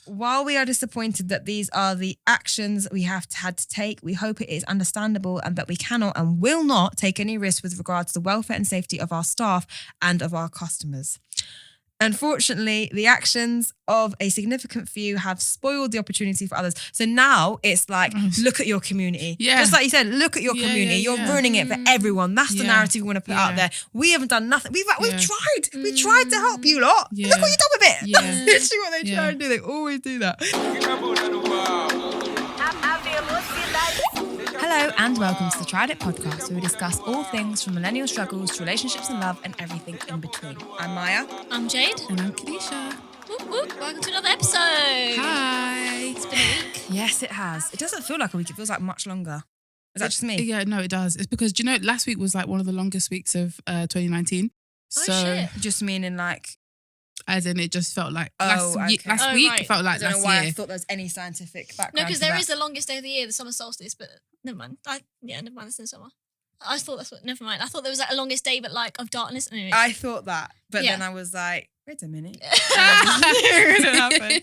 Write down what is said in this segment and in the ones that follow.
while we are disappointed that these are the actions we have had to take, we hope it is understandable and that we cannot and will not take any risk with regards to the welfare and safety of our staff and of our customers. Unfortunately, the actions of a significant few have spoiled the opportunity for others. So now it's like, look at your community. Yeah. Just like you said, look at your community. You're ruining it for everyone. That's the narrative we want to put out there. We haven't done nothing. We've tried. We tried to help you lot. Yeah. Look what you've done with it. Yeah. That's literally what they try and do. They always do that. Hello and welcome to the Tried It podcast, where we discuss all things from millennial struggles to relationships and love and everything in between. I'm Maya. I'm Jade. And I'm Kedeisha. Whoop, whoop. Welcome to another episode. Hi. It's been a week. Yes, it has. It doesn't feel like a week. It feels like much longer. Is that just me? Yeah, no, it does. It's because, last week was like one of the longest weeks of 2019. Oh, shit. Just meaning like... As in, it just felt like Oh, last week right. felt I like don't know last why year. I thought there was any scientific background. No, because to there that. is the longest day of the year, the summer solstice, but never mind. Never mind, it's in summer. I thought never mind. I thought there was like a longest day, but like of darkness. Anyway. I thought that, but Yeah. then I was like, wait a minute. It didn't happen.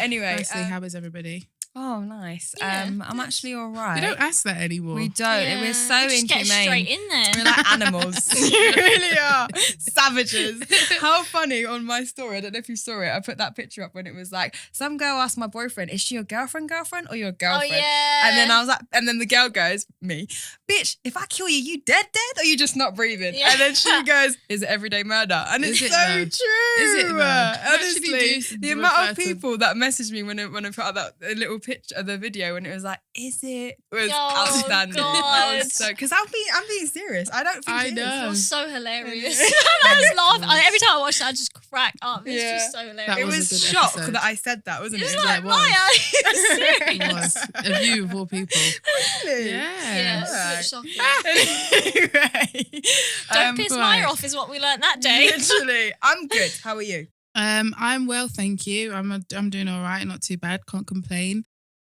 Anyway. Firstly, how is everybody? Oh, nice. Yeah, I'm actually all right. We don't ask that anymore. We don't. Yeah. We're so Just get inhumane. straight in there. We're like animals. You really are. Savages. How funny on my story, I don't know if you saw it, I put that picture up when it was like, some girl asked my boyfriend, is she your girlfriend or your girlfriend? Oh, yeah. And then I was like, and then the girl goes, me, bitch, if I kill you, you dead or you just not breathing? Yeah. And then she goes, is it everyday murder? And Is it's it so though? true. Is it though? Actually Honestly, do the amount of refer to- people that messaged me when I put out that little picture of the video and it was like, is it? Was Oh, outstanding. I was God. so, because I'm being serious. I don't think I it is. know. It was so hilarious. I was laughing. Every time I watched it, I just crack up. It's Yeah. just so hilarious. That It was was a good shock episode. that I said that, wasn't It it? was like, it was. Maya, are you It serious? was. Of you, of all people. Really? Yeah, it's a Alright. bit shocking. Anyway, Don't piss right. Maya off is what we learned that day. literally, I'm good. How are you? I'm well, thank you. I'm doing all right, not too bad, can't complain.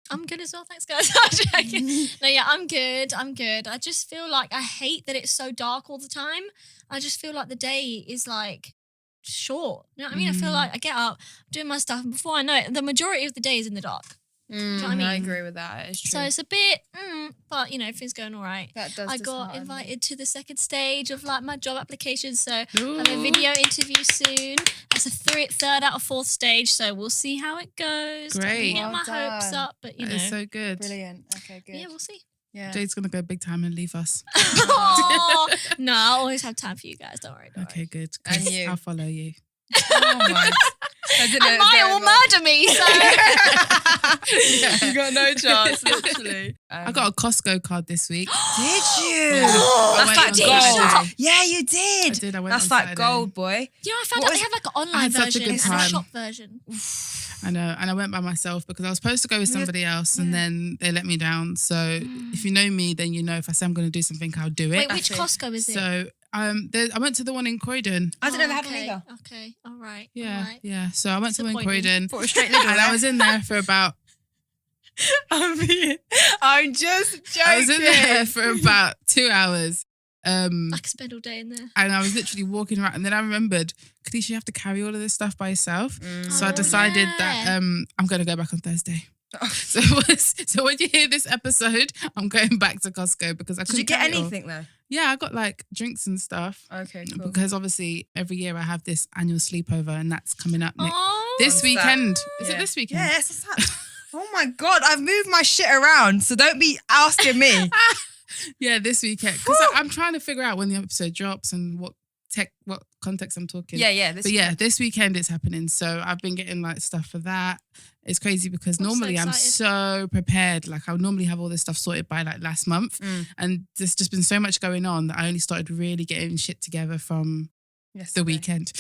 I'm good as well, thanks guys. I'm joking. No, yeah, I'm good. I just feel like I hate that it's so dark all the time. I just feel like the day is like short. You know what I mean? I feel like I get up, doing my stuff, and before I know it, the majority of the day is in the dark. Do you know what I mean? I agree with that. It's true. So it's a bit, but you know, everything's going all right. That does I got dishearten me. invited to the second stage of like my job application, so I Ooh. have a video interview soon. That's a third out of fourth stage, so we'll see how it goes. Don't Great. get Well my hopes done. up, but you That know, is so good. Brilliant. Okay, good. yeah, we'll see. Yeah. Jade's gonna go big time and leave us. Aw. No, I'll always have time for you guys. Don't worry. Okay, good. And 'cause you. I'll follow you. Oh my. I didn't know And it was Maya going will well. murder me. So You got no chance, literally. I got a Costco card this week. Did you? I That's went like on gold. Saturday. Yeah, you did. I did. I went That's on like Saturday. gold, boy. you know, I found What out was- they have like an I online had such a version good and a time. shop version. I know, and I went by myself because I was supposed to go with somebody else, and then they let me down. So if you know me, then you know if I say I'm going to do something, I'll do it. Wait, which That's it. Costco is it? So I went to the one in Croydon. I didn't know they had one okay. either. Okay, all right. Yeah, all right. yeah. So I went to the one in Disappointing. Croydon, Thought it was straight Lidl. and I was in there for about. I'm just joking. I was in there for about 2 hours. I could spend all day in there. And I was literally walking around, and then I remembered, Kedeisha, you have to carry all of this stuff by yourself. So I Oh, decided that yeah. I'm going to go back on Thursday. So when you hear this episode, I'm going back to Costco because I Did couldn't you get carry it all. anything though? Yeah, I got like drinks and stuff. Okay, cool. Because obviously every year I have this annual sleepover, and that's coming up next Oh, this When's that? weekend. Is Yeah. it this weekend? Yes. It's that. Oh my God, I've moved my shit around, so don't be asking me. Yeah, this weekend. Because I'm trying to figure out when the episode drops and what context I'm talking. Yeah. But yeah, this weekend it's happening. So I've been getting like stuff for that. It's crazy because I'm so normally I'm excited. so prepared. Like I would normally have all this stuff sorted by like last month. And there's just been so much going on that I only started really getting shit together from the weekend.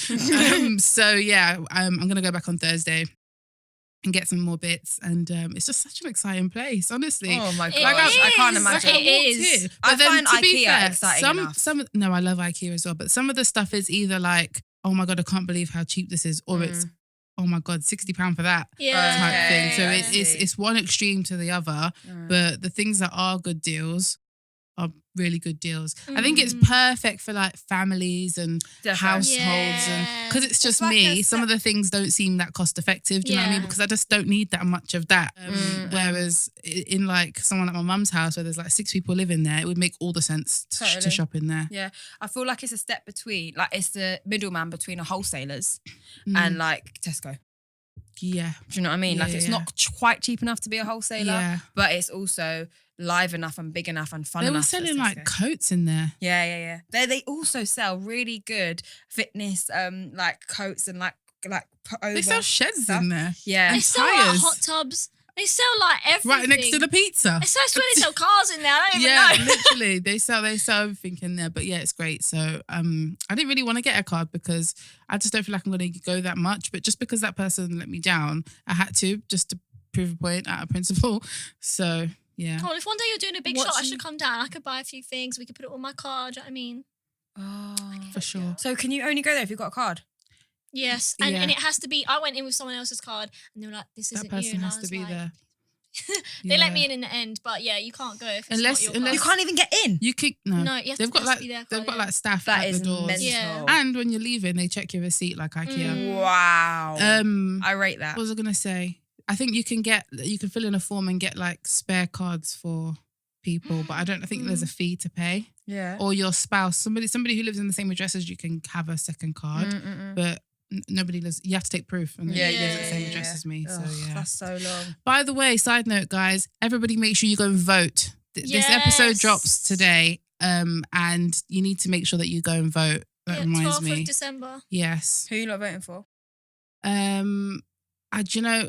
So yeah, I'm going to go back on Thursday and get some more bits. And it's just such an exciting place, honestly. Oh my God, It I can't is. imagine. It is. I find to be IKEA fair, exciting enough. no, I love IKEA as well. But some of the stuff is either like, oh my God, I can't believe how cheap this is, or it's, oh my God, £60 for that yeah. type thing. So I it's see. one extreme to the other. But the things that are good deals are really good deals. I think it's perfect for like families and households, and because it's just like me. Some of the things don't seem that cost effective. Do you know what I mean? Because I just don't need that much of that. Whereas in like someone at my mum's house where there's like 6 people living there, it would make all the sense to shop in there. Yeah, I feel like it's a step between, like it's the middleman between a wholesalers and like Tesco. Yeah. Do you know what I mean? Like it's not quite cheap enough to be a wholesaler, but it's also live enough and big enough and fun enough. They were selling like coats in there. Yeah. They also sell really good fitness like coats and like over. They sell sheds in there. Yeah. They sell like hot tubs. They sell like everything. Right next to the pizza. I swear they sell cars in there. I don't even know. Yeah, literally. They sell everything in there. But yeah, it's great. So I didn't really want to get a card because I just don't feel like I'm going to go that much. But just because that person let me down, I had to, just to prove a point out of principle. So yeah. Oh, if one day you're doing a big shop, I should come down. I could buy a few things. We could put it on my card. Do you know what I mean? Oh, for sure. So can you only go there if you've got a card? Yes, and it has to be. I went in with someone else's card, and they were like, "This isn't you." That person has to be like, there. They let me in the end, but yeah, you can't go if it's not your card. You can't even get in. You could no. You have they've to got like be there. they've got like staff that at the doors. mental. Yeah. And when you're leaving, they check your receipt like IKEA. Wow. I rate that. What was I gonna say? I think you can fill in a form and get like spare cards for people, but I think there's a fee to pay. Yeah. Or your spouse, somebody who lives in the same address as you can have a second card, but nobody lives. You have to take proof, and then lives at the same address as me. So yeah, that's so long. By the way, side note, guys, everybody, make sure you go and vote. This episode drops today, and you need to make sure that you go and vote. That reminds 12th me. of December. Yes. Who are you not voting for? Do you know?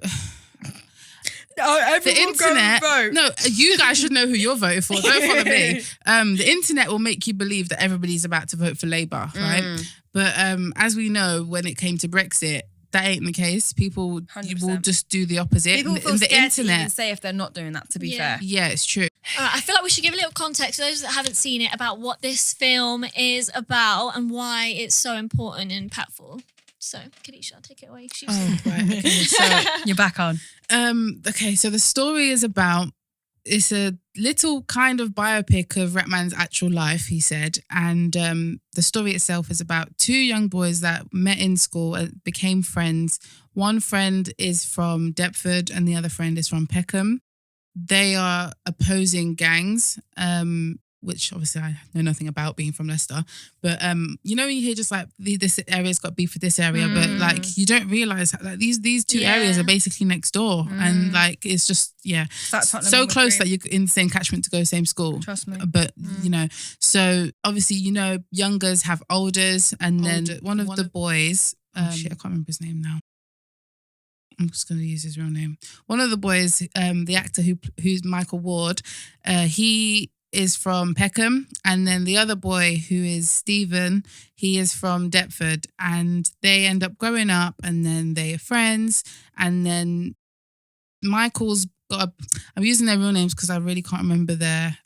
The internet. Vote. No, you guys should know who you're voting for. Don't follow me. The internet will make you believe that everybody's about to vote for Labour, right? But as we know, when it came to Brexit, that ain't the case. People 100%. will just do the opposite. People feel scared to even say if they're not doing that, to be fair. Yeah, it's true. I feel like we should give a little context for those that haven't seen it about what this film is about and why it's so important and impactful. So, Kedeisha, take it away. Right. Okay, so you're back on. Okay, so the story is about, it's a little kind of biopic of Rapman's actual life, he said. And the story itself is about 2 young boys that met in school and became friends. One friend is from Deptford and the other friend is from Peckham. They are opposing gangs, which obviously I know nothing about being from Leicester. But, you know, you hear just like this area's got beef with this area, but like you don't realise like these 2 areas are basically next door. And like, it's just, so close that you're in the same catchment to go same school. Trust me. But, you know, so obviously, you know, youngers have olders. And then one of the boys, I can't remember his name now. I'm just going to use his real name. One of the boys, the actor who's Michael Ward, he is from Peckham, and then the other boy who is Stephen, he is from Deptford, and they end up growing up, and then they are friends, and then Michael's got I'm using their real names because I really can't remember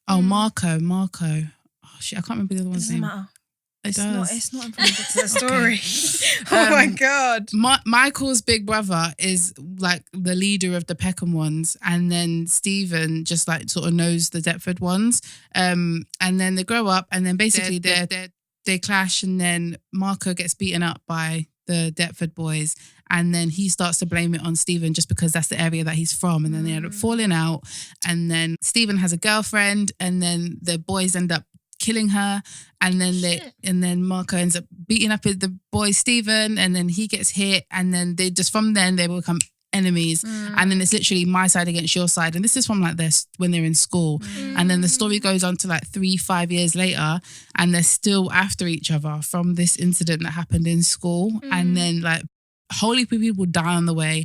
Marco. Oh shit, I can't remember the other one's name. Matter. It does. It's not important to the story. Oh my God. Michael's big brother is like the leader of the Peckham ones, and then Stephen just like sort of knows the Deptford ones. And then they grow up, and then basically they clash, and then Marco gets beaten up by the Deptford boys, and then he starts to blame it on Stephen just because that's the area that he's from, and then they end up falling out, and then Stephen has a girlfriend, and then the boys end up killing her, and then Marco ends up beating up the boy Stephen, and then he gets hit, and then they become enemies, and then it's literally my side against your side, and this is from like this when they're in school, and then the story goes on to like 3-5 years later, and they're still after each other from this incident that happened in school, and then like whole heap of people die on the way.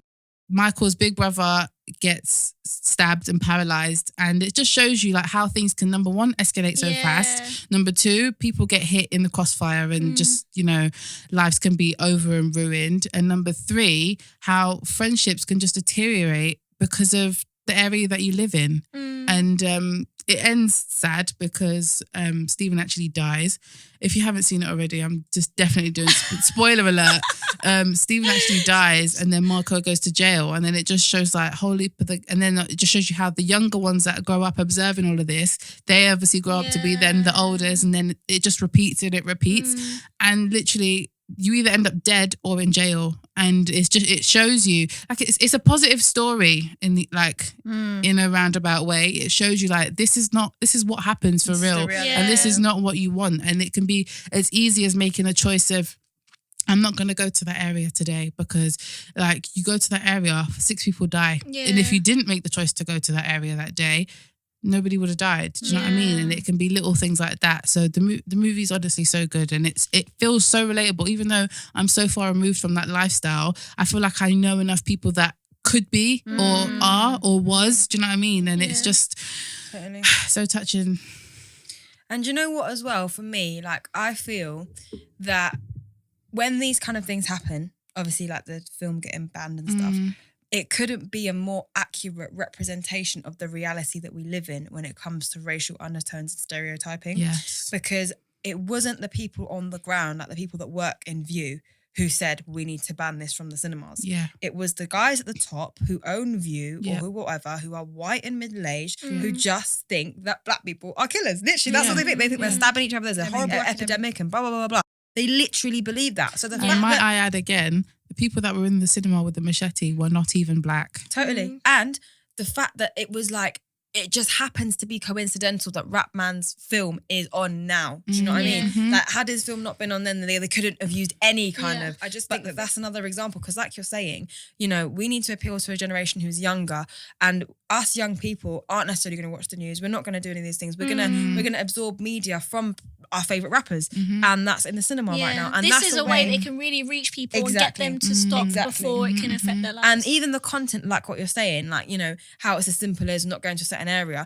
Michael's big brother gets stabbed and paralyzed, and it just shows you like how things can, number one, escalate so fast, number two, people get hit in the crossfire and just, you know, lives can be over and ruined, and number three, how friendships can just deteriorate because of the area that you live in. And it ends sad because Stephen actually dies. If you haven't seen it already, I'm just definitely doing spoiler alert. Stephen actually dies, and then Marco goes to jail, and then it just shows like and then it just shows you how the younger ones that grow up observing all of this, they obviously grow up to be then the oldest, and then it just repeats and it repeats, and literally you either end up dead or in jail. And it shows you like it's a positive story in in a roundabout way. It shows you like this is what happens for real, and this is not what you want. And it can be as easy as making a choice of, I'm not going to go to that area today, because like you go to that area, 6 people die, and if you didn't make the choice to go to that area that day, nobody would have died. Do you know what I mean? And it can be little things like that. So the movie's honestly so good, and it feels so relatable. Even though I'm so far removed from that lifestyle, I feel like I know enough people that could be or are or was. Do you know what I mean? And it's just so touching. And you know what as well, for me, like I feel that when these kind of things happen, obviously like the film getting banned and stuff, it couldn't be a more accurate representation of the reality that we live in when it comes to racial undertones and stereotyping. Yes. Because it wasn't the people on the ground, like the people that work in View, who said, we need to ban this from the cinemas. Yeah. It was the guys at the top who own View or whatever, who are white and middle-aged, who just think that black people are killers. Literally, that's what they think. They think we're stabbing each other. There's a horrible epidemic and blah, blah, blah, blah. They literally believe that. So the fact might I add again, the people that were in the cinema with the machete were not even black. Totally. And the fact that it was like, it just happens to be coincidental that Rapman's film is on now. Do you know what I mean? Like, had his film not been on then, they couldn't have used any kind of... I just think that that's another example, because like you're saying, you know, we need to appeal to a generation who's younger, and us young people aren't necessarily going to watch the news. We're not going to do any of these things. We're gonna absorb media from our favourite rappers, and that's in the cinema right now. And this that's is a way they can really reach people and get them to stop before it can affect their lives. And even the content, like what you're saying, like, you know, how it's as simple as not going to a certain area.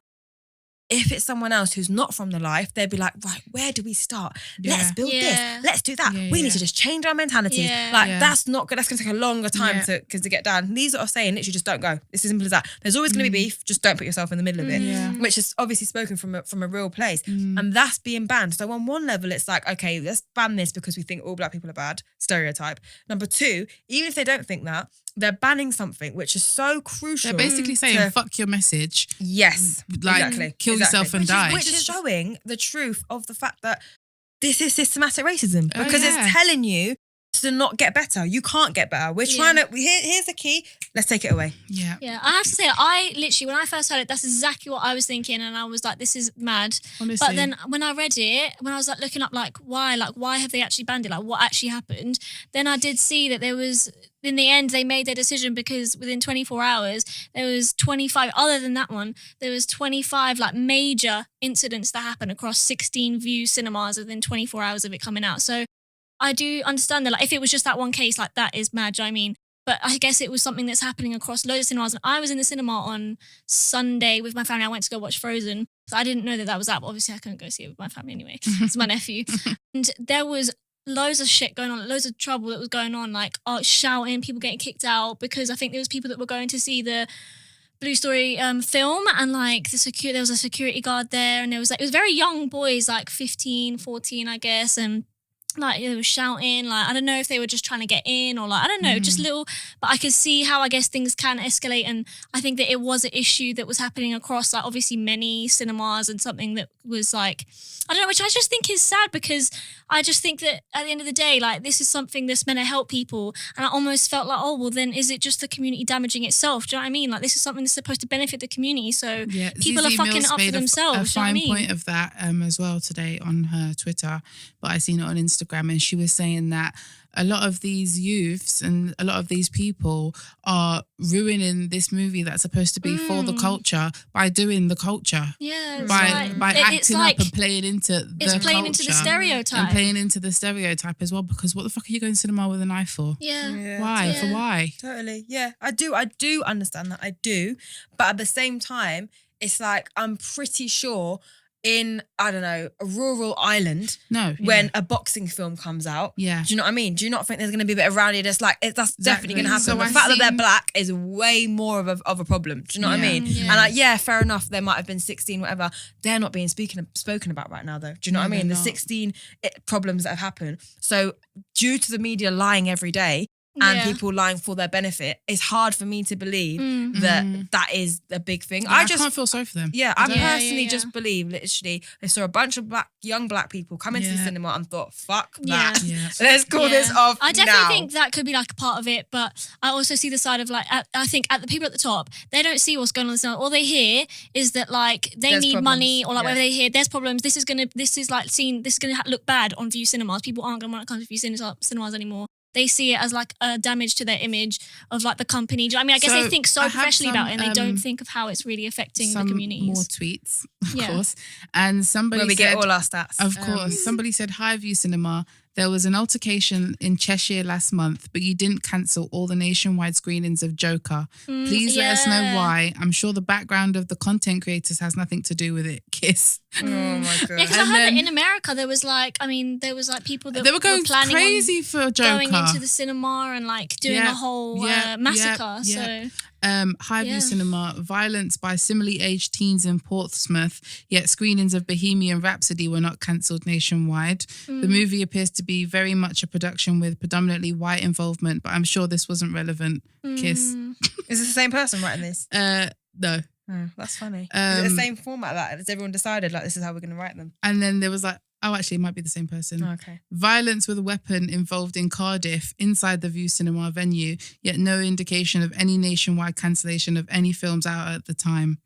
If it's someone else who's not from the life, they'd be like, right, where do we start? Let's build this. Let's do that. We need to just change our mentalities. That's not good. That's going to take a longer time to get done. These are saying literally just don't go. It's as simple as that. There's always going to be beef. Just don't put yourself in the middle of it, which is obviously spoken from a real place. And that's being banned. So on one level, it's like, okay, let's ban this because we think all black people are bad. Stereotype. Number two, even if they don't think that, they're banning something which is so crucial. They're basically saying, fuck your message. Yes. Like, kill yourself and die. Which is showing the truth of the fact that this is systematic racism. Because it's telling you to not get better. You can't get better. We're trying to... Here's the key. Let's take it away. Yeah. I have to say, I literally, when I first heard it, that's exactly what I was thinking. And I was like, this is mad. Honestly. But then when I read it, when I was like looking up why have they actually banned it? Like, what actually happened? Then I did see that there was... In the end, they made their decision because within 24 hours, there was 25, other than that one, there was 25 like major incidents that happened across 16 View cinemas within 24 hours of it coming out. So I do understand that, like, if it was just that one case, like, that is mad, do you know what I mean? But I guess it was something that's happening across loads of cinemas. And I was in the cinema on Sunday with my family. I went to go watch Frozen. So I didn't know that was out. But obviously, I couldn't go see it with my family anyway. It's my nephew. And there was loads of shit going on, loads of trouble that was going on, like shouting, people getting kicked out, because I think there was people that were going to see the Blue Story film, and like there was a security guard there, and there was like, it was very young boys, like 15, 14, I guess, and like they were shouting, like I don't know if they were just trying to get in or like I don't know, just little, but I could see how I guess things can escalate, and I think that it was an issue that was happening across like obviously many cinemas, and something that was like, I don't know, which I just think is sad, because I just think that at the end of the day, like this is something that's meant to help people, and I almost felt like, oh well, then is it just the community damaging itself? Do you know what I mean? Like this is something that's supposed to benefit the community, so people are fucking it up for themselves. A fine point of that as well today on her Twitter, but I seen it on Instagram, and she was saying that a lot of these youths and a lot of these people are ruining this movie that's supposed to be for the culture by doing the culture. Yeah, by acting up and playing into the it's playing into the stereotype. And playing into the stereotype as well, because what the fuck are you going to cinema with a knife for? Yeah. Why? Yeah. For why? Totally. Yeah, I do understand that. I do. But at the same time, it's like, I'm pretty sure in, I don't know, a rural island when a boxing film comes out. Yeah. Do you know what I mean? Do you not think there's going to be a bit of rowdiness? Like, that's definitely going to happen. So the fact that they're black is way more of a problem. Do you know what I mean? Yeah. And like, fair enough, there might have been 16, whatever. They're not being spoken about right now, though. Do you know what I mean? The 16 problems that have happened. So due to the media lying every day, and people lying for their benefit, it's hard for me to believe that is a big thing. Yeah, I can't feel sorry for them. Yeah, I personally just believe, literally, they saw a bunch of young black people come into the cinema and thought, fuck that. Yeah. Let's call this off I definitely think that could be like a part of it, but I also see the side of like, I think at the people at the top, they don't see what's going on in the cinema. All they hear is that like they There's need problems. money, or like whether they hear there's problems, this is gonna look bad on View Cinemas. People aren't gonna want to come to View Cinemas anymore. They see it as like a damage to their image of like the company. Do you know what I mean? I guess they think so professionally about it, and they don't think of how it's really affecting the communities. More tweets, of course. And somebody where we get all our stats. Of course. Somebody said, "Hi, View Cinema. There was an altercation in Cheshire last month, but you didn't cancel all the nationwide screenings of Joker. Please let us know why. I'm sure the background of the content creators has nothing to do with it. Kiss." Oh my God. Yeah, because I heard that in America there was people that they were going planning crazy for Joker, going into the cinema and like doing a whole massacre. So. High View Cinema, violence by similarly aged teens in Portsmouth, yet screenings of Bohemian Rhapsody were not cancelled nationwide. The movie appears to be very much a production with predominantly white involvement, but I'm sure this wasn't relevant. Kiss. Is this the same person writing this? No. Oh, that's funny. Is it the same format that has everyone decided like this is how we're going to write them? And then there was like, oh, actually, it might be the same person. Okay. Violence with a weapon involved in Cardiff inside the View Cinema venue, yet no indication of any nationwide cancellation of any films out at the time.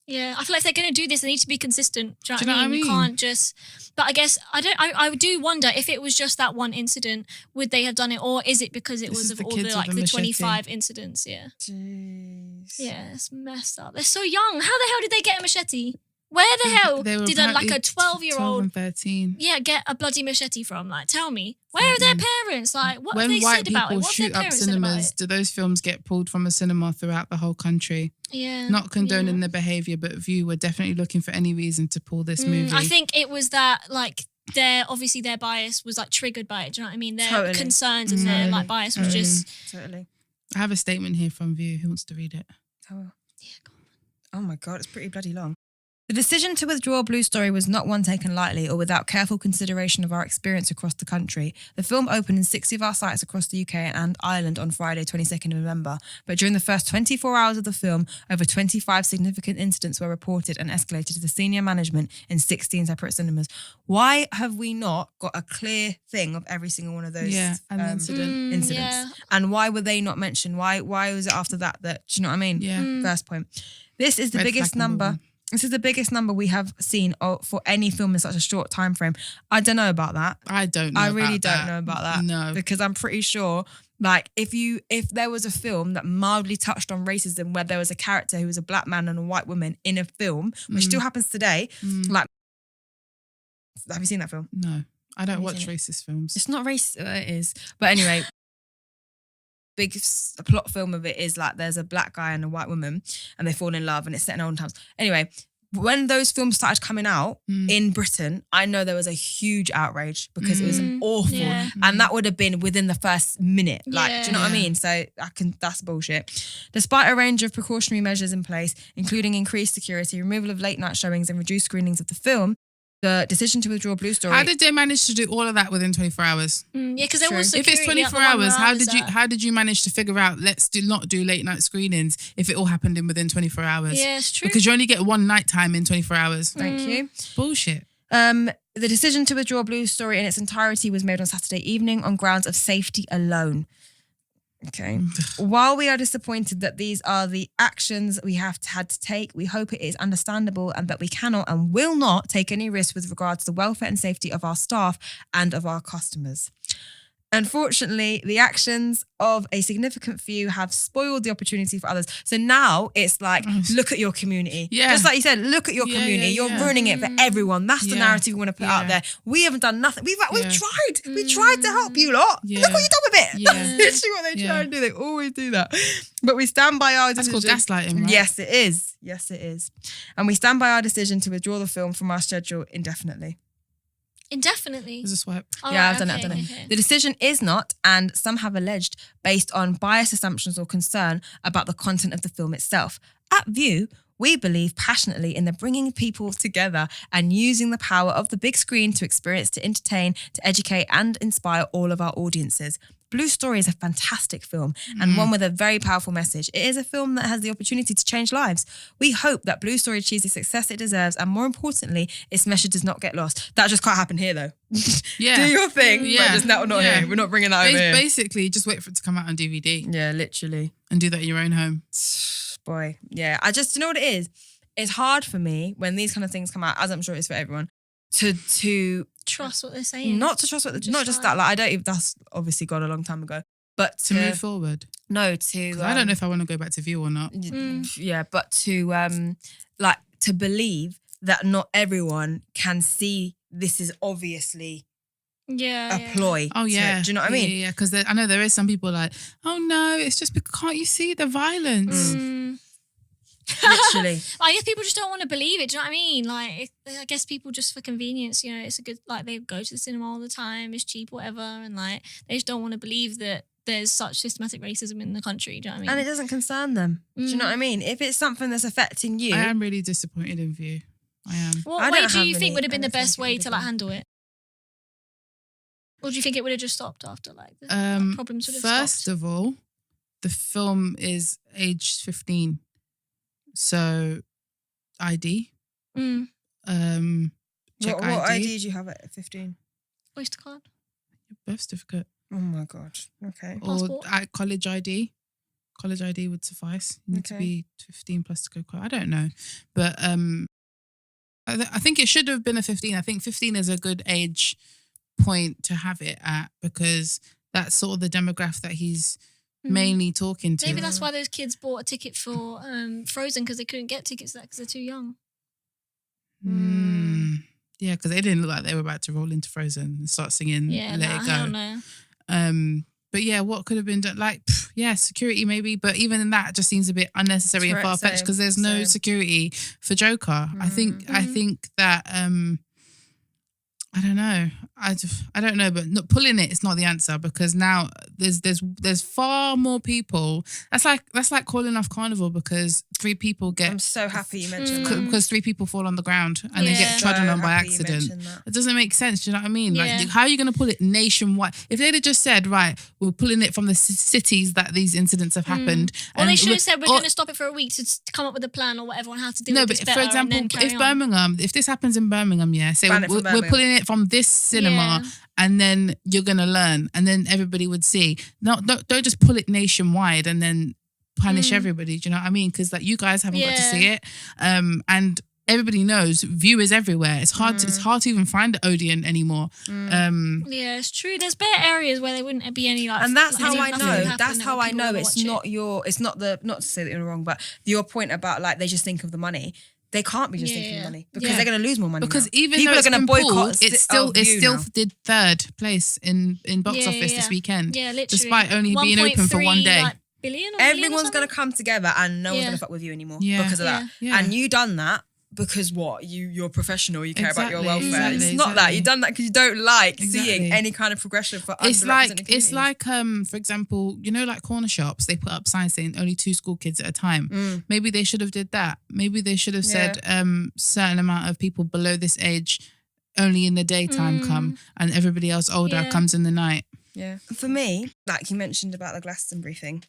Yeah, I feel like if they're going to do this, they need to be consistent. Do you know what I mean? You can't just... But I guess, I do wonder if it was just that one incident, would they have done it? Or is it because it was of all the 25 incidents? Yeah. Jeez. Yeah, it's messed up. They're so young. How the hell did they get a machete? Where the hell did a 12-year-old 12 and 13 get a bloody machete from? Like, tell me, where are their parents? Like, what have they said about it? When white people What's shoot their up parents said about cinemas, it? do those films get pulled from a cinema throughout the whole country? Yeah, not condoning the behaviour, but View were definitely looking for any reason to pull this movie. I think it was that like their bias was like triggered by it. Do you know what I mean? Their concerns and their like bias was just totally. I have a statement here from View. Who wants to read it? Oh yeah, go on. Oh my God, it's pretty bloody long. The decision to withdraw Blue Story was not one taken lightly or without careful consideration of our experience across the country. The film opened in 60 of our sites across the UK and Ireland on Friday, 22nd of November. But during the first 24 hours of the film, over 25 significant incidents were reported and escalated to the senior management in 16 separate cinemas. Why have we not got a clear thing of every single one of those incidents? Yeah. And why were they not mentioned? Why was it after that? Do you know what I mean? Yeah. First point. This is the biggest number. This is the biggest number we have seen for any film in such a short time frame. I don't know about that. I don't know. I really don't know about that. No. Because I'm pretty sure, like, if there was a film that mildly touched on racism where there was a character who was a black man and a white woman in a film, which still happens today, like, have you seen that film? No. I don't watch racist films. It's not racist. It is. But anyway... big plot film of it is like there's a black guy and a white woman and they fall in love and it's set in olden times. Anyway, when those films started coming out in Britain, I know there was a huge outrage because it was awful. Yeah. And that would have been within the first minute. Like, do you know what I mean? So that's bullshit. Despite a range of precautionary measures in place, including increased security, removal of late night showings and reduced screenings of the film, the decision to withdraw Blue Story. How did they manage to do all of that within 24 hours? Yeah, because there was if it's 24 hours, how did you manage to figure out not do late night screenings if it all happened within 24 hours? Yeah, it's true. Because you only get one night time in 24 hours. Thank you. Bullshit. The decision to withdraw Blue Story in its entirety was made on Saturday evening on grounds of safety alone. Okay. While we are disappointed that these are the actions we have had to take, we hope it is understandable and that we cannot and will not take any risk with regards to the welfare and safety of our staff and of our customers. Unfortunately, the actions of a significant few have spoiled the opportunity for others. So now it's like, look at your community. Yeah. Just like you said, look at your community. You're ruining it for everyone. That's the narrative we want to put out there. We haven't done nothing. We've tried. We tried to help you lot. Look what you've done with it. That's literally what they try and do. They always do that. But we stand by our decision. That's called gaslighting, right? Yes, it is. Yes, it is. And we stand by our decision to withdraw the film from our schedule indefinitely. Indefinitely? There's a swipe. I've done it. Okay. The decision is not, and some have alleged, based on biased assumptions or concern about the content of the film itself. At View, we believe passionately in the bringing people together and using the power of the big screen to experience, to entertain, to educate and inspire all of our audiences. Blue Story is a fantastic film and one with a very powerful message. It is a film that has the opportunity to change lives. We hope that Blue Story achieves the success it deserves and more importantly, its message does not get lost. That just can't happen here though. Yeah. Do your thing, but just not Yeah. here. We're not bringing that over here. Basically, just wait for it to come out on DVD. Yeah, literally. And do that in your own home. Boy, yeah. I just, you know what it is? It's hard for me when these kind of things come out, as I'm sure it is for everyone, to trust what they're saying. not to trust what not just that. Like I don't even. That's obviously gone a long time ago. But to move forward. No, to. I don't know if I want to go back to View or not. Yeah, but to to believe that not everyone can see this is obviously a ploy. Oh yeah. Do you know what I mean? Yeah, because I know there is some people like, oh no, it's just because can't you see the violence? Literally. I guess people just don't want to believe it. Do you know what I mean? Like, I guess people just for convenience, you know, it's a good, like they go to the cinema all the time, it's cheap, whatever. And like, they just don't want to believe that there's such systematic racism in the country. Do you know what I mean? And it doesn't concern them. Do you know what I mean? If it's something that's affecting you. I am really disappointed in View. I am. What way do you think would have been the best way to like handle it? Or do you think it would have just stopped after like the problems would have stopped? First of all, the film is age 15. So ID. What ID do you have at 15? Oyster card. Your birth certificate. Oh my God. Okay. Passport. Or college ID. College ID would suffice. You need to be 15 plus to go college. I don't know. But I think it should have been a 15. I think 15 is a good age point to have it at because that's sort of the demographic that he's mainly talking to. Maybe that's why those kids bought a ticket for Frozen because they couldn't get tickets there because they're too young. Yeah, because they didn't look like they were about to roll into Frozen and start singing Let It Go. I don't know. But yeah, what could have been done? Like, security maybe, but even in that just seems a bit unnecessary and far-fetched because there's no security for Joker. I think that I don't know. I don't know, but not pulling it's not the answer because now there's far more people. That's like calling off Carnival because 3 people get. I'm so happy you mentioned that. Because 3 people fall on the ground and they get trodden on by accident. It doesn't make sense. Do you know what I mean? Yeah. Like, how are you going to pull it nationwide? If they'd have just said, right, we're pulling it from the cities that these incidents have happened. Or they should have said, we're going to stop it for a week to come up with a plan or whatever on how to do it. No, but for example, if this happens in Birmingham, say we're pulling it from this cinema and then you're going to learn and then everybody would see. Don't just pull it nationwide and then punish everybody. Do you know what I mean? Because like you guys haven't got to see it. And everybody knows View is everywhere. It's hard to even find Odeon anymore. Yeah, it's true. There's bare areas where there wouldn't be any like. And that's how I know. Happen, that's how I know it's not not to say that you're wrong, but your point about like they just think of the money. They can't be just thinking of money because they're going to lose more money. Because now. even people though are going to boycott, it still did 3rd place in box office this weekend. Yeah, literally. Despite only being open for one day. Billion everyone's going to come together and no one's going to fuck with you anymore because of that. Yeah. And you done that because what? You're professional, you care about your welfare. It's not that. You done that because you don't like seeing any kind of progression for underrepresented It's like for example, you know, like corner shops, they put up signs saying only 2 school kids at a time. Maybe they should have did that. Maybe they should have said certain amount of people below this age only in the daytime come and everybody else older comes in the night. Yeah. For me, like you mentioned about the Glastonbury thing.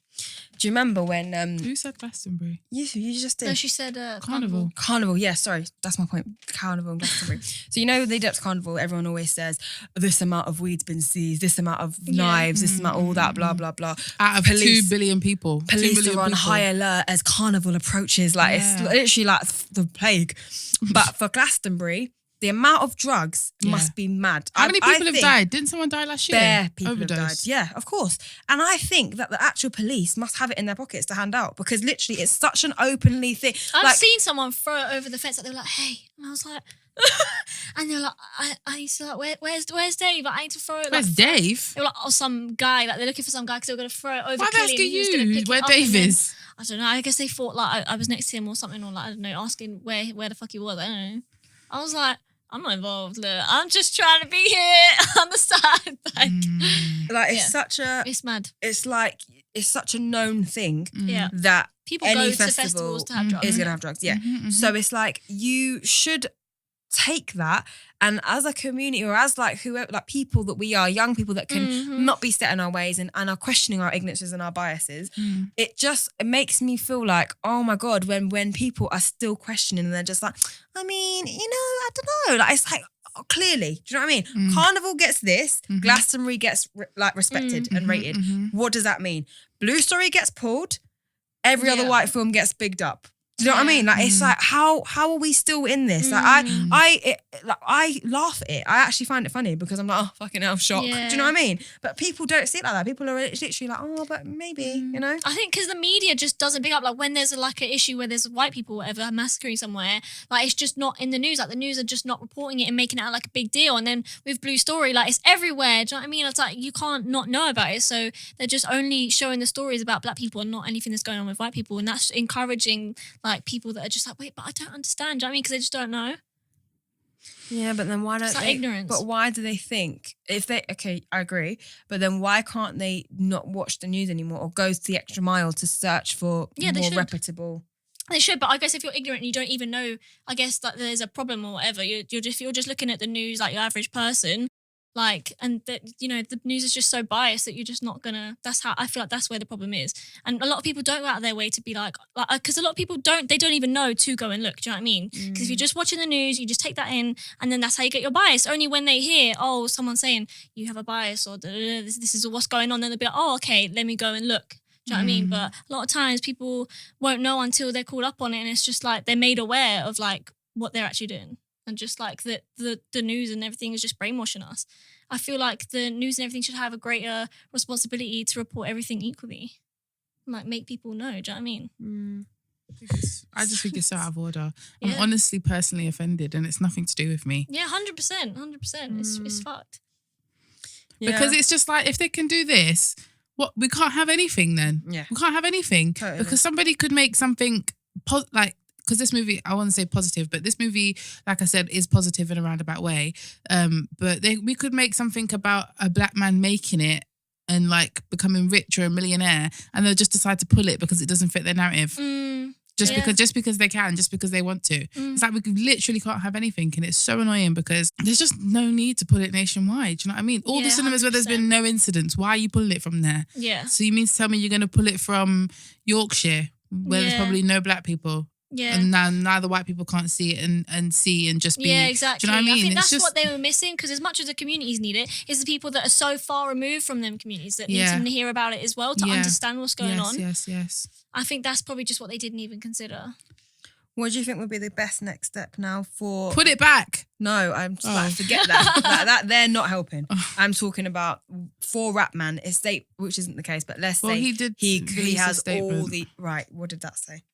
Do you remember when who said Glastonbury? You just did. No, she said Carnival. Carnival, yeah, sorry. That's my point. Carnival and Glastonbury. So you know the lead up to Carnival, everyone always says this amount of weed's been seized, this amount of knives, this amount all that, blah, blah, blah. Out of 2 billion people. Police are on high alert as Carnival approaches. Like it's literally like the plague. But for Glastonbury, the amount of drugs must be mad. How many people have died? Didn't someone die last year? Bare people Overdose. have died. Yeah, of course. And I think that the actual police must have it in their pockets to hand out because literally it's such an openly thing. I've seen someone throw it over the fence. Like, they were like, hey. And I was like... and they were like, I used to like, where's Dave? Like, I need to throw it. Where's Dave? They were like, oh, some guy. Like, they're looking for some guy because they were going to throw it over. Why Killy, asking you where Dave is? I don't know. I guess they thought like I was next to him or something, or like, I don't know, asking where the fuck he was. I don't know. I was like, I'm not involved. Look, I'm just trying to be here on the side. Like it's mad. It's like it's such a known thing. Yeah, that people any go to festivals to have drugs. Is gonna have drugs. Yeah. So it's like you should take that and as a community or as like whoever, like people that we are, young people that can not be set in our ways and are questioning our ignorances and our biases, it makes me feel like, oh my God, when people are still questioning and they're just like, I mean, I don't know. Like it's like, clearly, do you know what I mean? Carnival gets this, Glastonbury gets respected and rated. What does that mean? Blue Story gets pulled, every other white film gets bigged up. Do you know what I mean? Like it's like how are we still in this? Like I laugh at it. I actually find it funny because I'm like, oh fucking hell, I'm shocked. Yeah. Do you know what I mean? But people don't see it like that. People are literally like, oh, but maybe, I think because the media just doesn't pick up. Like when there's like an issue where there's white people, or whatever, massacring somewhere, like it's just not in the news. Like the news are just not reporting it and making it out like a big deal. And then with Blue Story, like it's everywhere. Do you know what I mean? It's like you can't not know about it. So they're just only showing the stories about black people and not anything that's going on with white people. And that's encouraging like people that are just like, wait, but I don't understand. Do you know what I mean? Because they just don't know. Yeah, but then why don't it's like they? Ignorance. But why do they think okay, I agree. But then why can't they not watch the news anymore or go to the extra mile to search for more reputable? They should, but I guess if you're ignorant and you don't even know, I guess that there's a problem or whatever. You're just looking at the news like your average person. Like, and that, the news is just so biased that you're just not gonna, that's how, I feel like that's where the problem is. And a lot of people don't go out of their way to be like, because a lot of people don't even know to go and look, do you know what I mean? Because if you're just watching the news, you just take that in and then that's how you get your bias. Only when they hear, oh, someone's saying you have a bias or this is what's going on, then they'll be like, oh, okay, let me go and look. Do you know what I mean? But a lot of times people won't know until they're called up on it and it's just like they're made aware of like what they're actually doing. And just like the news and everything is just brainwashing us. I feel like the news and everything should have a greater responsibility to report everything equally. Like make people know, do you know what I mean? I just think it's so out of order. I'm honestly personally offended and it's nothing to do with me. Yeah, 100%. It's fucked. Yeah. Because it's just like, if they can do this, we can't have anything then. Yeah. We can't have anything. Totally. Because somebody could make something because this movie, I want to say positive, but this movie, like I said, is positive in a roundabout way. But we could make something about a black man making it and like becoming rich or a millionaire, and they'll just decide to pull it because it doesn't fit their narrative. Just because they can, just because they want to. It's like we literally can't have anything, and it's so annoying because there's just no need to put it nationwide. Do you know what I mean? All the cinemas 100%. Where there's been no incidents, why are you pulling it from there? Yeah. So you mean to tell me you're going to pull it from Yorkshire, where there's probably no black people? Yeah. And now the white people can't see it and see and just be... Yeah, exactly. Do you know what I mean? I think that's what they were missing, because as much as the communities need it, it's the people that are so far removed from them communities that need to hear about it as well to understand what's going on. Yes. I think that's probably just what they didn't even consider. What do you think would be the best next step now for... Put it back. No, I'm just like, forget that. that. They're not helping. I'm talking about for Rapman, which isn't the case, but let's say he has all the... Right, what did that say?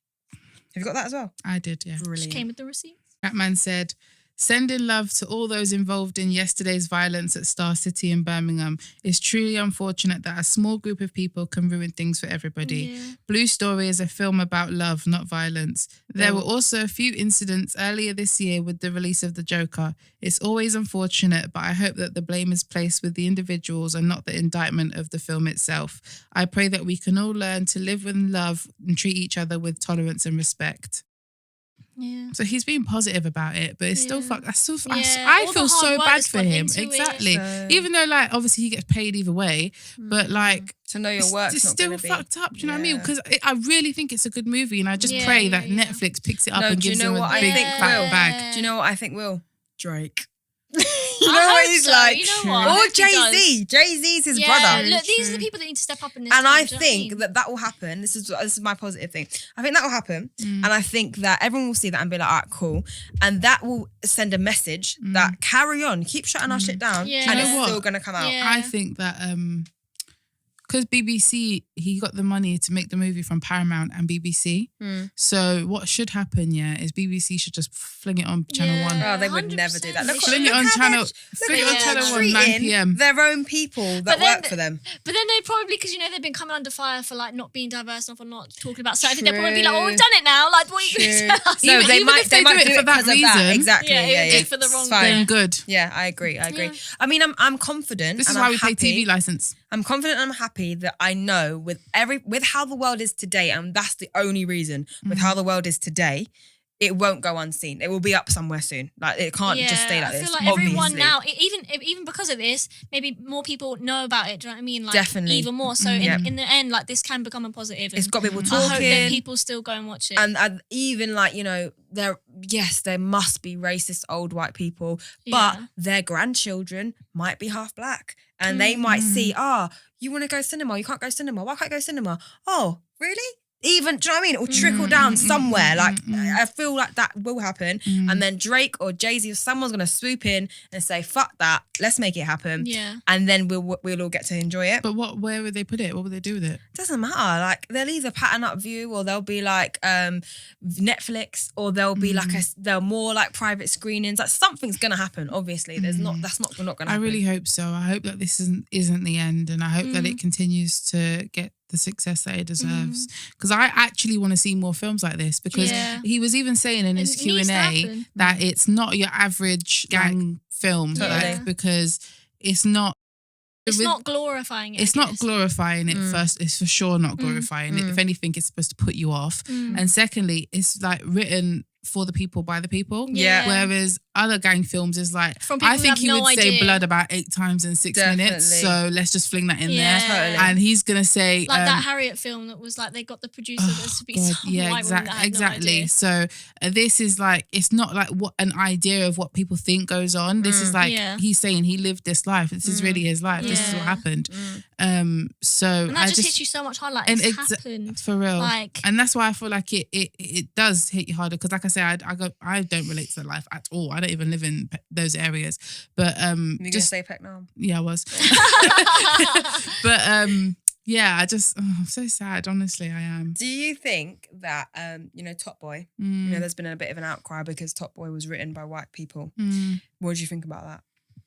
Have you got that as well? I did, yeah. Brilliant. She came with the receipts. Rapman said, sending love to all those involved in yesterday's violence at Star City in Birmingham. It's truly unfortunate that a small group of people can ruin things for everybody. Yeah. Blue Story is a film about love, not violence. There were also a few incidents earlier this year with the release of The Joker. It's always unfortunate, but I hope that the blame is placed with the individuals and not the indictment of the film itself. I pray that we can all learn to live with love and treat each other with tolerance and respect. Yeah. So he's being positive about it, but it's still fucked. I feel the so hard bad work for that's him. gone into Exactly. it. Even though, like, obviously he gets paid either way, but like to know your work's it's not still gonna be fucked up. Do you know what I mean? Because I really think it's a good movie, and I just pray that Netflix picks it up and gives him a big fat bag. Do you know what I think will? Drake. You know what he's like? You know what? Or Jay-Z. Jay-Z's his brother. Look, these are the people that need to step up in this and time, I think that will happen. This is my positive thing. I think that will happen. And I think that everyone will see that and be like, all right, cool. And that will send a message that carry on, keep shutting our shit down, and it's still going to come out. I think that because BBC, he got the money to make the movie from Paramount and BBC. So what should happen, is BBC should just fling it on Channel 1. Oh, they would never do that. Fling it on Channel 1, 9 p.m. Their own people that work for them. But then they probably, because they've been coming under fire for like not being diverse enough or not talking about certain things, they'll probably be like, oh, we've done it now. Like, what are you going to tell us? No, they might do it for that reason. Exactly. Yeah, for the wrong reason. Good. Yeah, I agree. Yeah. I mean, I'm confident. This is why we pay TV license. I'm confident and I'm happy that I know with how the world is today, and that's the only reason, with how the world is today, it won't go unseen. It will be up somewhere soon. Like, it can't just stay like this. I feel like everyone now, even because of this, maybe more people know about it. Do you know what I mean? Like, definitely. Even more. So in the end, like, this can become a positive. It's got people talking. I hope that people still go and watch it. And even like, there must be racist old white people, but their grandchildren might be half black. And they might see, you want to go cinema? You can't go cinema. Why can't I go cinema? Oh, really? Even, do you know what I mean? It will trickle down somewhere. Like, I feel like that will happen. And then Drake or Jay-Z or someone's going to swoop in and say, fuck that, let's make it happen. Yeah. And then we'll all get to enjoy it. But where would they put it? What would they do with it? Doesn't matter. Like, they'll either pattern up View, or they'll be like Netflix, or they'll be like they're more like private screenings. Like, something's going to happen, obviously. That's not going to happen. I really hope so. I hope that this isn't the end, and I hope that it continues to get the success that it deserves, because I actually want to see more films like this, because he was even saying in his Q&A that it's not your average gang film, because it's not glorifying it. It's not glorifying it first. It's for sure not glorifying it. If anything, it's supposed to put you off. And secondly, it's like written for the people by the people. Yeah. Whereas other gang films is like, I think he would say blood about 8 times in 6 minutes. So let's just fling that in there. Totally. And he's gonna say like that Harriet film that was like, they got the producer to be some white woman that had exactly. No idea. So this is like, it's not like what an idea of what people think goes on. This is like, he's saying he lived this life. This is really his life. This is what happened. So and that just hits you so much harder. Like, it's happened for real. Like, and that's why I feel like it does hit you harder, because like I say, I don't relate to that life at all. I don't even live in those areas. But you're gonna say Pecknam? Yeah, I was. But I just I'm so sad. Honestly, I am. Do you think that Top Boy? There's been a bit of an outcry because Top Boy was written by white people. What do you think about that?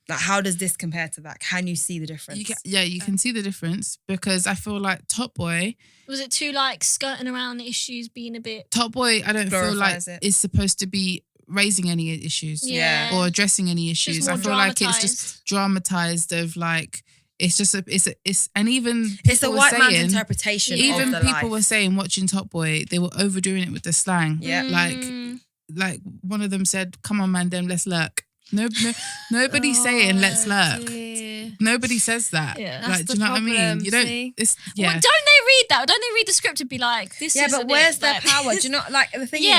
Like, how does this compare to that? Can you see the difference? You can see the difference, because I feel like Top Boy... Was it too like skirting around the issues, being a bit... Top Boy, I don't feel like is supposed to be raising any issues or addressing any issues. I feel like it's just dramatized of like... It's just and even it's a white man's interpretation. Even of the people were saying, watching Top Boy, they were overdoing it with the slang. Yeah, like one of them said, "Come on, man, them, let's lurk." Nobody's saying let's lurk. Dear. Nobody says that. Yeah, like, do you know what I mean? You don't. It's, Well, don't they read that? Don't they read the script and be like, "This"? Yeah, but where's their power? Do you know? Like, the thing is,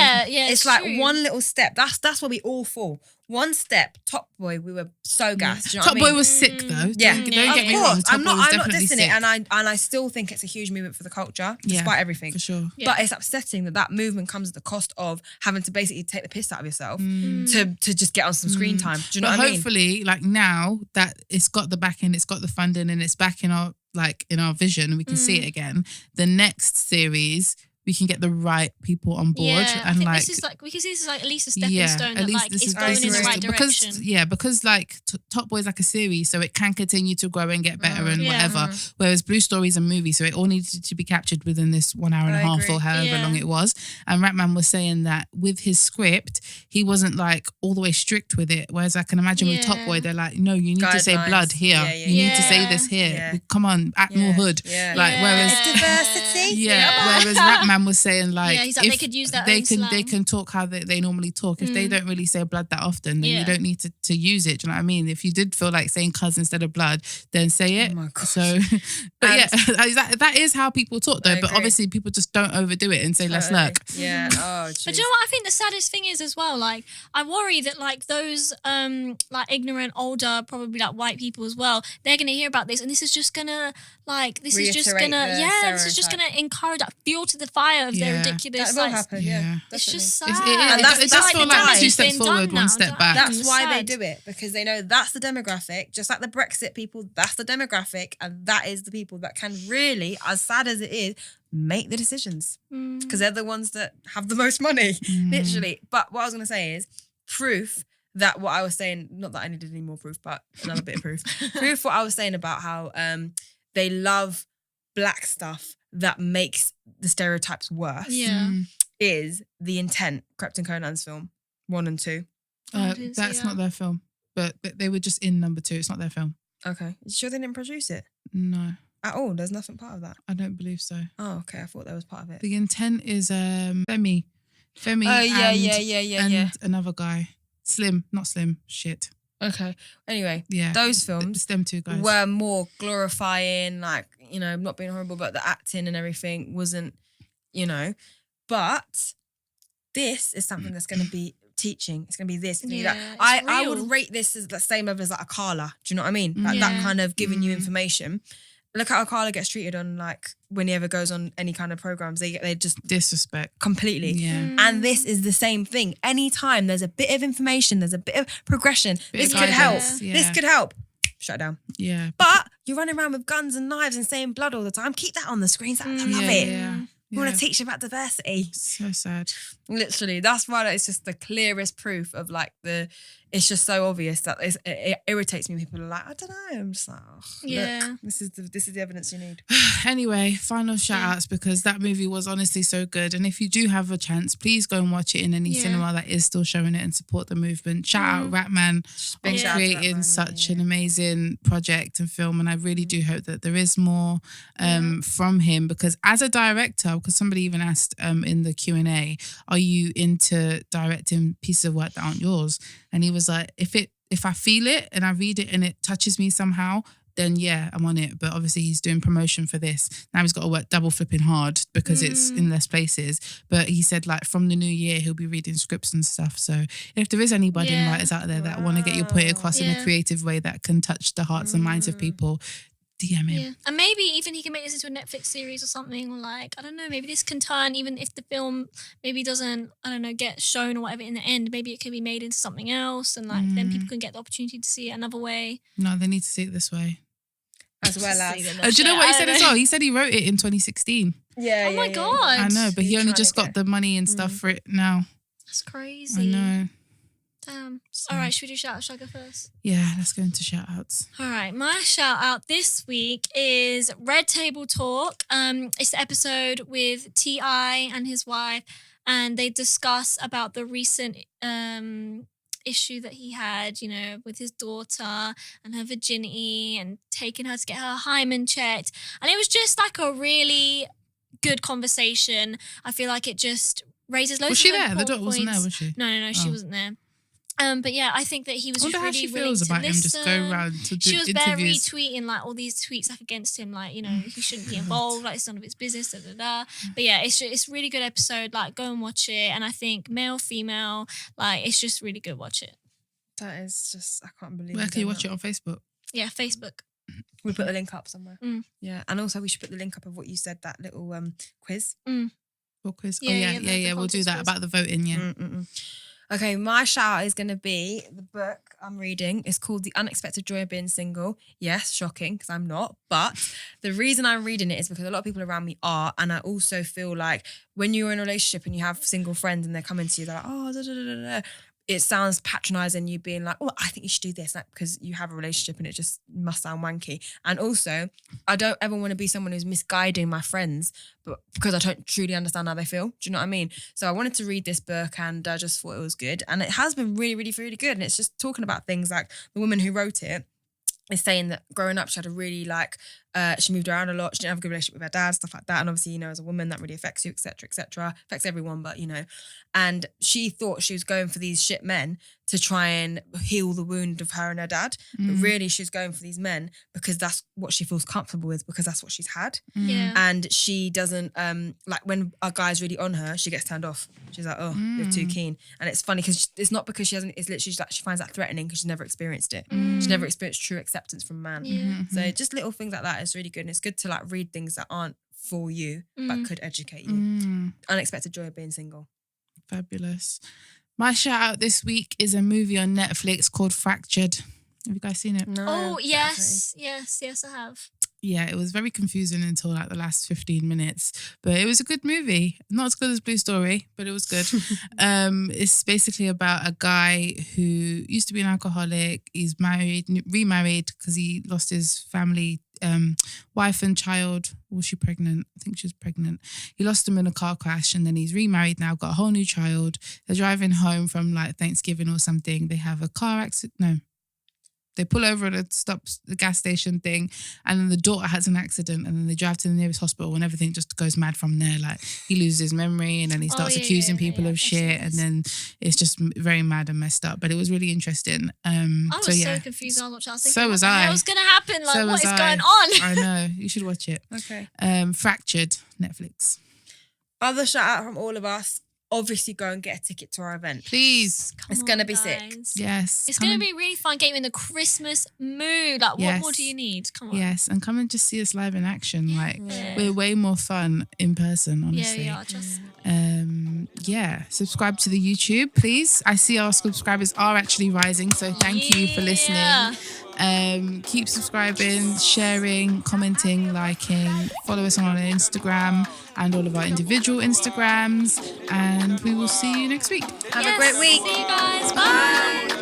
it's like true. One little step. That's where we all fall. One step, Top Boy, we were so gassed. Do you know Top what I mean? Boy was sick though. Yeah, don't get me wrong. I'm not dissing sick. it, and I still think it's a huge movement for the culture, despite everything. For sure. Yeah. But it's upsetting that movement comes at the cost of having to basically take the piss out of yourself to just get on some screen time. Do you know what I mean? Hopefully, like now that it's got the backing, it's got the funding, and it's back in our vision, and we can see it again. The next series, we can get the right people on board, and I think this is like, we can see this is like at least a stepping stone that like it's going in the right direction. Because like Top Boy is like a series, so it can continue to grow and get better and whatever. Whereas Blue Story is a movie, so it all needed to be captured within this 1 hour and a half or however long it was. And Rapman was saying that with his script, he wasn't like all the way strict with it. Whereas I can imagine with Top Boy, they're like, no, you need to say blood here. You need to say this here. Come on, act more hood. Like whereas diversity. Whereas Rapman was saying like, he's like, they could use that. They can talk how they normally talk. If they don't really say blood that often, then you don't need to use it. Do you know what I mean? If you did feel like saying cuz instead of blood, then say it. Oh my gosh. So, but that is how people talk though. But obviously people just don't overdo it and say let's lurk. Yeah. Oh, But do you know what I think the saddest thing is as well? Like, I worry that like those like ignorant, older, probably like white people as well, they're gonna hear about this and this is just gonna this is just gonna encourage that fuel to the fire of their ridiculous. That will happen. Yeah. It's just sad. And it does feel like 2 steps forward, 1 step back. That's why they do it, because they know that's the demographic, just like the Brexit people, that's the demographic, and that is the people that can really, as sad as it is, make the decisions. Because they're the ones that have the most money, literally. But what I was going to say is proof that what I was saying, not that I needed any more proof, but another bit of proof. Proof what I was saying about how they love black stuff that makes the stereotypes worse is The Intent, Krypton Conan's film, 1 and 2. That's not their film, but they were just in number 2. It's not their film. Okay. You sure they didn't produce it? No. At all? There's nothing part of that? I don't believe so. Oh, okay. I thought that was part of it. The Intent is Femi. Oh, yeah. And another guy. Slim. Not Slim. Shit. Okay. Anyway, yeah, those films it's them 2 guys were more glorifying, like, you know, not being horrible, but the acting and everything wasn't, you know. But this is something that's going to be teaching. It's going to be this. It's gonna be that. I would rate this as the same level as like a Carla. Do you know what I mean? Like that kind of giving you information. Look at how Carla gets treated on, like, when he ever goes on any kind of programs. They just disrespect completely. Yeah. And this is the same thing. Anytime there's a bit of information, there's a bit of progression. This could help. Yeah. This could help. Shut it down. Yeah. But you're running around with guns and knives and saying blood all the time. Keep that on the screen. I love it. Yeah. We want to teach about diversity. So sad. Literally, that's why it's just the clearest proof of like it's just so obvious that it irritates me. People are like, I don't know. I'm just like, look, this is the evidence you need. Anyway, final shout outs, because that movie was honestly so good. And if you do have a chance, please go and watch it in any cinema that is still showing it and support the movement. Shout out Rapman on creating such an amazing project and film. And I really do hope that there is more from him, because as a director, because somebody even asked in the Q&A, are you into directing pieces of work that aren't yours? And he was like, if I feel it and I read it and it touches me somehow, then yeah, I'm on it. But obviously he's doing promotion for this. Now he's got to work double flipping hard because it's in less places. But he said, like, from the new year, he'll be reading scripts and stuff. So if there is anybody writers out there that want to get your point across in a creative way that can touch the hearts and minds of people, DM him. Yeah. And maybe even he can make this into a Netflix series or something, or like, I don't know, maybe this can turn, even if the film maybe doesn't, I don't know, get shown or whatever in the end, maybe it can be made into something else, and like then people can get the opportunity to see it another way. No, they need to see it this way. As well as. Do you know what he said as well? He said he wrote it in 2016. Yeah. Oh my God. I know, but he only just got the money and stuff for it now. That's crazy. I know. Damn. All right, should we do shout outs? Shall I go first? Yeah, let's go into shout outs. All right, my shout out this week is Red Table Talk. It's the episode with T.I. and his wife, and they discuss about the recent issue that he had, you know, with his daughter and her virginity and taking her to get her hymen checked. And it was just like a really good conversation. I feel like it just raises loads of important points. Was she there? The daughter wasn't there, was she? No, she wasn't there. But yeah, I think that he was just really willing to listen. I wonder how she feels about him just go around to do interviews. She was very retweeting like all these tweets like against him, like, you know, he shouldn't be involved, like it's none of his business, da da da. But yeah, it's a really good episode. Like, go and watch it. And I think male, female, like it's just really good. Watch it. That is just, I can't believe. Where can you watch it on Facebook? Yeah, Facebook. We'll put the link up somewhere. Yeah, and also we should put the link up of what you said, that little quiz. What quiz? Yeah, we'll do that quiz. about the voting. Yeah. Okay, my shout out is going to be the book I'm reading. It's called The Unexpected Joy of Being Single. Yes, shocking, because I'm not. But the reason I'm reading it is because a lot of people around me are. And I also feel like when you're in a relationship and you have single friends and they're coming to you, they're like, oh, da, da, da, da, da. It sounds patronising, you being like, oh, I think you should do this, like, because you have a relationship and it just must sound wanky. And also, I don't ever want to be someone who's misguiding my friends, but because I don't truly understand how they feel. Do you know what I mean? So I wanted to read this book and I just thought it was good. And it has been really, really, really good. And it's just talking about things like the woman who wrote it is saying that growing up, she had a really like She moved around a lot. She didn't have a good relationship with her dad, stuff like that. And obviously, as a woman, that really affects you, etc. Affects everyone, but And she thought she was going for these shit men to try and heal the wound of her and her dad. But really, she's going for these men because that's what she feels comfortable with, because that's what she's had. Yeah. And she doesn't, like when a guy's really on her, she gets turned off. She's like, oh, you're too keen. And it's funny because it's not because she hasn't, it's literally like she finds that threatening because she's never experienced it. She's never experienced true acceptance from a man. Yeah. So just little things like that is really good. And it's good to like read things that aren't for you, but could educate you. Unexpected joy of being single. Fabulous. My shout out this week is a movie on Netflix called Fractured. Have you guys seen it? No. Oh, yes, I have. Yeah, it was very confusing until like the last 15 minutes, but it was a good movie. Not as good as Blue Story, but it was good. It's basically about a guy who used to be an alcoholic. He's remarried because he lost his family, wife and child. Was she pregnant? I think she was pregnant. He lost them in a car crash, and then he's remarried now, got a whole new child. They're driving home from like Thanksgiving or something. They have a car accident. No. They pull over at the gas station thing, and then the daughter has an accident, and then they drive to the nearest hospital, and everything just goes mad from there. Like he loses his memory, and then he starts accusing people of shit, and then it's just very mad and messed up. But it was really interesting. I was so confused. I was thinking, so was I. What was going to happen? Like, what is going on? I know. You should watch it. Okay. Fractured, Netflix. Other shout out from all of us. Obviously, go and get a ticket to our event. Please. It's going to be sick. Yes. It's going to be really fun, getting in the Christmas mood. Like, what more do you need? Come on. Yes, and come and just see us live in action. Like, we're way more fun in person, honestly. Yeah, we are. Just... subscribe to the YouTube, please. I see our subscribers are actually rising, so thank you for listening. Keep subscribing, sharing, commenting, liking. Follow us on our Instagram and all of our individual Instagrams, and we will see you next week. Have a great week. See you guys. Bye.